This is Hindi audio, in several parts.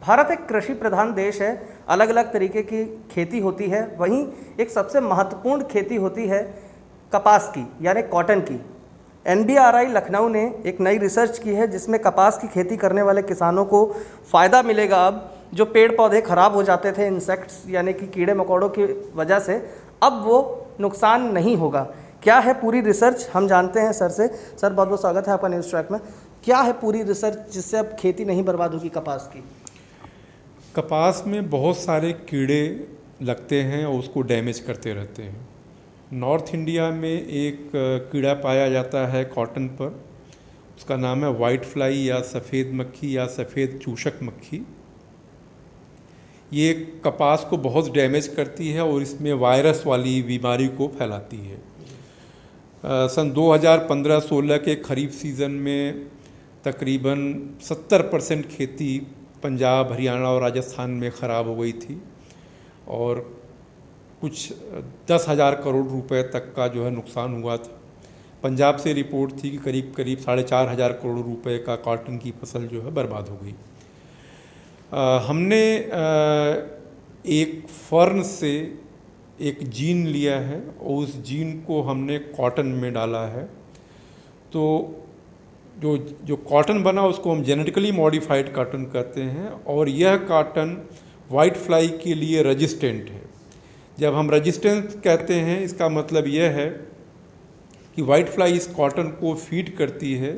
भारत एक कृषि प्रधान देश है, अलग अलग तरीके की खेती होती है। वहीं एक सबसे महत्वपूर्ण खेती होती है कपास की, यानी कॉटन की। NBRI लखनऊ ने एक नई रिसर्च की है जिसमें कपास की खेती करने वाले किसानों को फ़ायदा मिलेगा। अब जो पेड़ पौधे ख़राब हो जाते थे इंसेक्ट्स यानी कि कीड़े मकोड़ों की वजह से, अब वो नुकसान नहीं होगा। क्या है पूरी रिसर्च, हम जानते हैं सर से। सर बहुत बहुत स्वागत है आपका न्यूज़ ट्रैक में। क्या है पूरी रिसर्च जिससे अब खेती नहीं बर्बाद होगी कपास की? कपास में बहुत सारे कीड़े लगते हैं और उसको डैमेज करते रहते हैं। नॉर्थ इंडिया में एक कीड़ा पाया जाता है कॉटन पर, उसका नाम है वाइट फ्लाई या सफ़ेद मक्खी या सफ़ेद चूषक मक्खी। ये कपास को बहुत डैमेज करती है और इसमें वायरस वाली बीमारी को फैलाती है। सन 2015-16 के खरीफ सीज़न में तकरीबन 70% खेती पंजाब, हरियाणा और राजस्थान में ख़राब हो गई थी और कुछ 10,000 करोड़ रुपए तक का जो है नुकसान हुआ था। पंजाब से रिपोर्ट थी कि करीब 4,500 करोड़ रुपए का कॉटन की फसल जो है बर्बाद हो गई। हमने एक फर्न से एक जीन लिया है और उस जीन को हमने कॉटन में डाला है। तो जो कॉटन बना उसको हम जेनेटिकली मॉडिफाइड कॉटन कहते हैं और यह कॉटन वाइट फ्लाई के लिए रेजिस्टेंट है। जब हम रेजिस्टेंस कहते हैं इसका मतलब यह है कि वाइट फ्लाई इस कॉटन को फीड करती है,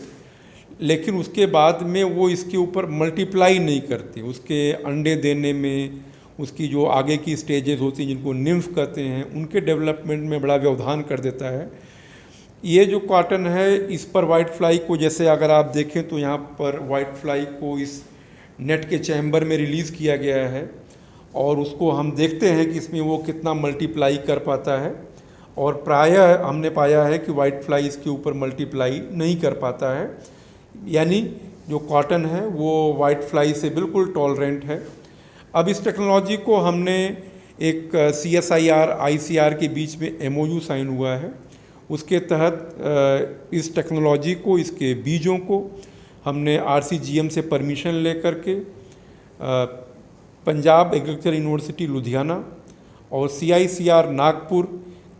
लेकिन उसके बाद में वो इसके ऊपर मल्टीप्लाई नहीं करती। उसके अंडे देने में, उसकी जो आगे की स्टेजेस होती हैं जिनको निम्फ कहते हैं, उनके डेवलपमेंट में बड़ा व्यवधान कर देता है। ये जो कॉटन है इस पर वाइट फ्लाई को, जैसे अगर आप देखें तो यहाँ पर वाइट फ्लाई को इस नेट के चैम्बर में रिलीज़ किया गया है और उसको हम देखते हैं कि इसमें वो कितना मल्टीप्लाई कर पाता है। और प्रायः हमने पाया है कि वाइट फ्लाई इसके ऊपर मल्टीप्लाई नहीं कर पाता है, यानी जो कॉटन है वो वाइट फ्लाई से बिल्कुल टॉलरेंट है। अब इस टेक्नोलॉजी को हमने एक CSIR ICR के बीच में MOU साइन हुआ है। उसके तहत इस टेक्नोलॉजी को, इसके बीजों को हमने RCGM से परमिशन लेकर के पंजाब एग्रीकल्चर यूनिवर्सिटी लुधियाना और CICR नागपुर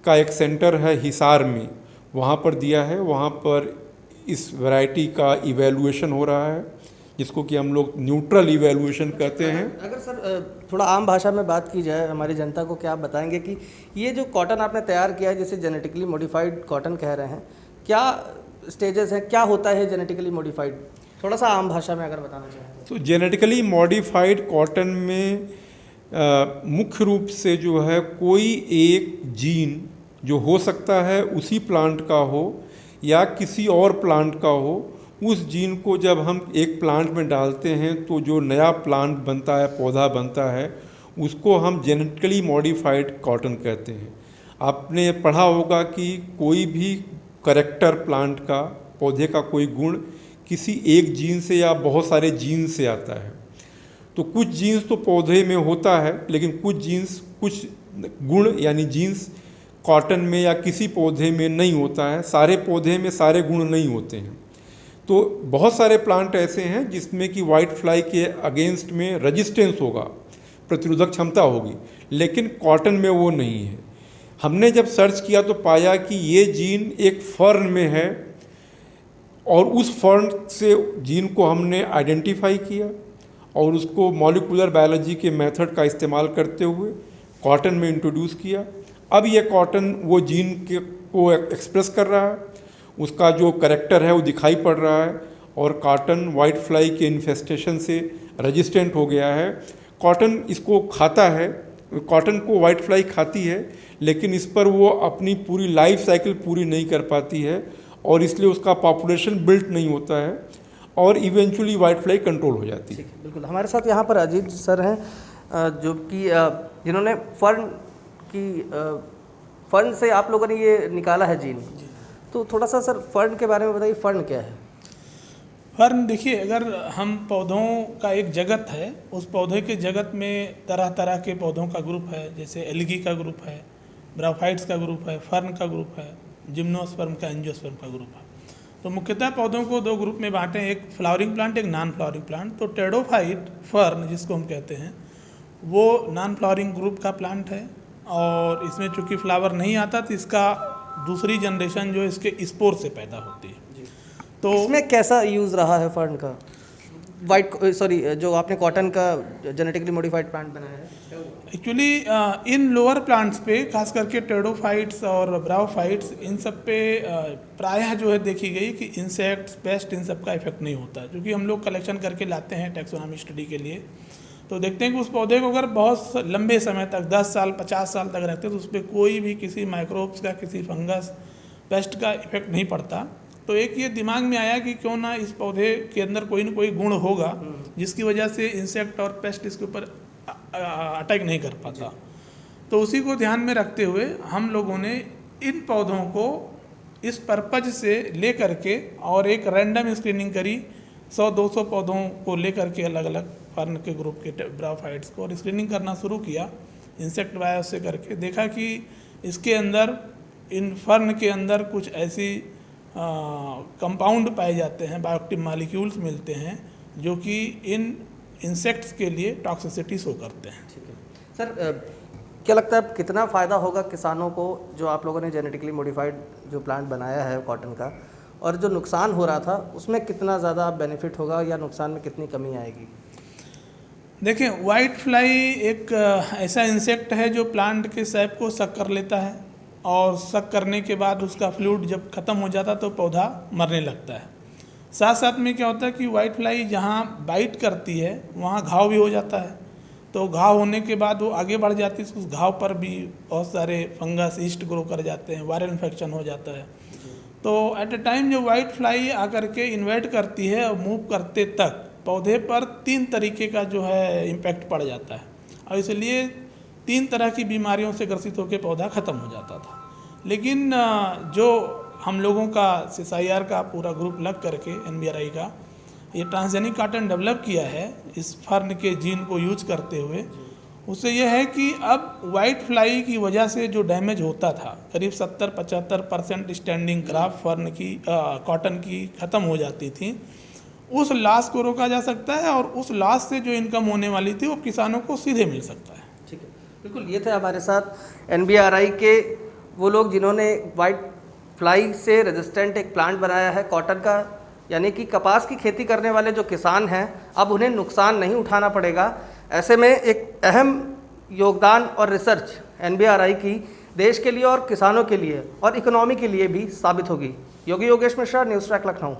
का एक सेंटर है हिसार में, वहाँ पर दिया है। वहाँ पर इस वैरायटी का इवैल्यूएशन हो रहा है जिसको कि हम लोग न्यूट्रल इवैल्यूएशन कहते हैं। अगर सर थोड़ा आम भाषा में बात की जाए हमारी जनता को, क्या आप बताएंगे कि ये जो कॉटन आपने तैयार किया है जिसे जेनेटिकली मॉडिफाइड कॉटन कह रहे हैं, क्या स्टेजेस हैं, क्या होता है जेनेटिकली मॉडिफाइड? थोड़ा सा आम भाषा में अगर बताना चाहें तो जेनेटिकली मॉडिफाइड कॉटन में मुख्य रूप से जो है कोई एक जीन जो हो सकता है उसी प्लांट का हो या किसी और प्लांट का हो, उस जीन को जब हम एक प्लांट में डालते हैं तो जो नया प्लांट बनता है, पौधा बनता है, उसको हम जेनेटिकली मॉडिफाइड कॉटन कहते हैं। आपने पढ़ा होगा कि कोई भी करैक्टर प्लांट का, पौधे का कोई गुण किसी एक जीन से या बहुत सारे जीन से आता है। तो कुछ जीन्स तो पौधे में होता है, लेकिन कुछ जीन्स, कुछ गुण यानी जीन्स कॉटन में या किसी पौधे में नहीं होता है। सारे पौधे में सारे गुण नहीं होते हैं। तो बहुत सारे प्लांट ऐसे हैं जिसमें कि वाइट फ्लाई के अगेंस्ट में रेजिस्टेंस होगा, प्रतिरोधक क्षमता होगी, लेकिन कॉटन में वो नहीं है। हमने जब सर्च किया तो पाया कि ये जीन एक फर्न में है और उस फर्न से जीन को हमने आइडेंटिफाई किया और उसको मॉलिक्यूलर बायोलॉजी के मेथड का इस्तेमाल करते हुए कॉटन में इंट्रोड्यूस किया। अब ये कॉटन वो जीन को एक्सप्रेस कर रहा है, उसका जो करैक्टर है वो दिखाई पड़ रहा है और कॉटन वाइट फ्लाई के इन्फेस्टेशन से रेजिस्टेंट हो गया है। कॉटन इसको खाता है, कॉटन को वाइट फ्लाई खाती है, लेकिन इस पर वो अपनी पूरी लाइफ साइकिल पूरी नहीं कर पाती है और इसलिए उसका पॉपुलेशन बिल्ट नहीं होता है और इवेंचुअली वाइट फ्लाई कंट्रोल हो जाती है। बिल्कुल। हमारे साथ यहाँ पर अजीत सर हैं जो कि जिन्होंने फर्न से आप लोगों ने ये निकाला है जीन। तो थोड़ा सा सर फर्न के बारे में बताइए, फर्न क्या है? फर्न देखिए, अगर हम पौधों का एक जगत है, उस पौधे के जगत में तरह तरह के पौधों का ग्रुप है, जैसे एल्गी का ग्रुप है, ब्राफाइट्स का ग्रुप है, फर्न का ग्रुप है, जिम्नोस्पर्म का, एंजियोस्पर्म का ग्रुप है। तो मुख्यतः पौधों को दो ग्रुप में बांटे, एक फ्लावरिंग प्लांट, एक नॉन फ्लावरिंग प्लांट। तो टेरिडोफाइट फर्न जिसको हम कहते हैं वो नॉन फ्लावरिंग ग्रुप का प्लांट है, और इसमें चूंकि फ्लावर नहीं आता तो इसका दूसरी जनरेशन जो इसके स्पोर से पैदा होती है। तो इसमें कैसा यूज़ रहा है फर्न का? जो आपने कॉटन का जेनेटिकली मॉडिफाइड प्लांट बनाया है, एक्चुअली इन लोअर प्लांट्स पे खास करके टेरिडोफाइट्स और ब्रायोफाइट्स, इन सब पे प्रायः जो है देखी गई कि इंसेक्ट्स, पेस्ट, इन सब का इफेक्ट नहीं होता है। क्योंकि हम लोग कलेक्शन करके लाते हैं टैक्सोनॉमी स्टडी के लिए, तो देखते हैं कि उस पौधे को अगर बहुत लंबे समय तक 10 साल 50 साल तक रखते हैं तो उस पर कोई भी किसी माइक्रोब्स का, किसी फंगस, पेस्ट का इफेक्ट नहीं पड़ता। तो एक ये दिमाग में आया कि क्यों ना इस पौधे के अंदर कोई ना कोई गुण होगा जिसकी वजह से इंसेक्ट और पेस्ट इसके ऊपर अटैक नहीं कर पाता। तो उसी को ध्यान में रखते हुए हम लोगों ने इन पौधों को इस पर्पज से ले करके और एक रैंडम स्क्रीनिंग करी 100-200 पौधों को ले करके अलग अलग फर्न के ग्रुप के ब्रायोफाइट्स को, और स्क्रीनिंग करना शुरू किया इंसेक्ट बायोस से करके। देखा कि इसके अंदर, इन फर्न के अंदर कुछ ऐसी कंपाउंड पाए जाते हैं, बायोएक्टिव मॉलिक्यूल्स मिलते हैं जो कि इन इंसेक्ट्स के लिए टॉक्सिसिटी शो करते हैं। ठीक है सर, क्या लगता है कितना फ़ायदा होगा किसानों को जो आप लोगों ने जेनेटिकली मॉडिफाइड जो प्लांट बनाया है कॉटन का, और जो नुकसान हो रहा था उसमें कितना ज़्यादा बेनिफिट होगा या नुकसान में कितनी कमी आएगी? देखिए, वाइट फ्लाई एक ऐसा इंसेक्ट है जो प्लांट के सैप को सक कर लेता है, और सक करने के बाद उसका फ्लूइड जब ख़त्म हो जाता तो पौधा मरने लगता है। साथ साथ में क्या होता है कि वाइट फ्लाई जहाँ बाइट करती है वहाँ घाव भी हो जाता है, तो घाव होने के बाद वो आगे बढ़ जाती है, उस घाव पर भी बहुत सारे फंगस, ईस्ट ग्रो कर जाते हैं, वायरल इन्फेक्शन हो जाता है। तो एट अ टाइम जो वाइट फ्लाई आकर के इन्वेट करती है और मूव करते तक पौधे पर 3 तरीके का जो है इम्पैक्ट पड़ जाता है, और इसलिए 3 तरह की बीमारियों से ग्रसित होकर पौधा ख़त्म हो जाता था। लेकिन जो हम लोगों का CSIR का पूरा ग्रुप लग करके NBRI का ये ट्रांसजेनिक कॉटन डेवलप किया है इस फर्न के जीन को यूज करते हुए, उससे यह है कि अब वाइट फ्लाई की वजह से जो डैमेज होता था, करीब 70-75% स्टैंडिंग क्राफ्ट फर्न की कॉटन की ख़त्म हो जाती थी, उस लॉस को रोका जा सकता है, और उस लॉस से जो इनकम होने वाली थी वो किसानों को सीधे मिल सकता है। ठीक है, बिल्कुल। ये थे हमारे साथ NBRI के वो लोग जिन्होंने वाइट फ्लाई से रेजिस्टेंट एक प्लांट बनाया है कॉटन का, यानी कि कपास की खेती करने वाले जो किसान हैं अब उन्हें नुकसान नहीं उठाना पड़ेगा। ऐसे में एक अहम योगदान और रिसर्च NBRI की देश के लिए और किसानों के लिए और इकोनॉमी के लिए भी साबित होगी। योगी योगेश मिश्रा, न्यूज़ ट्रैक लखनऊ।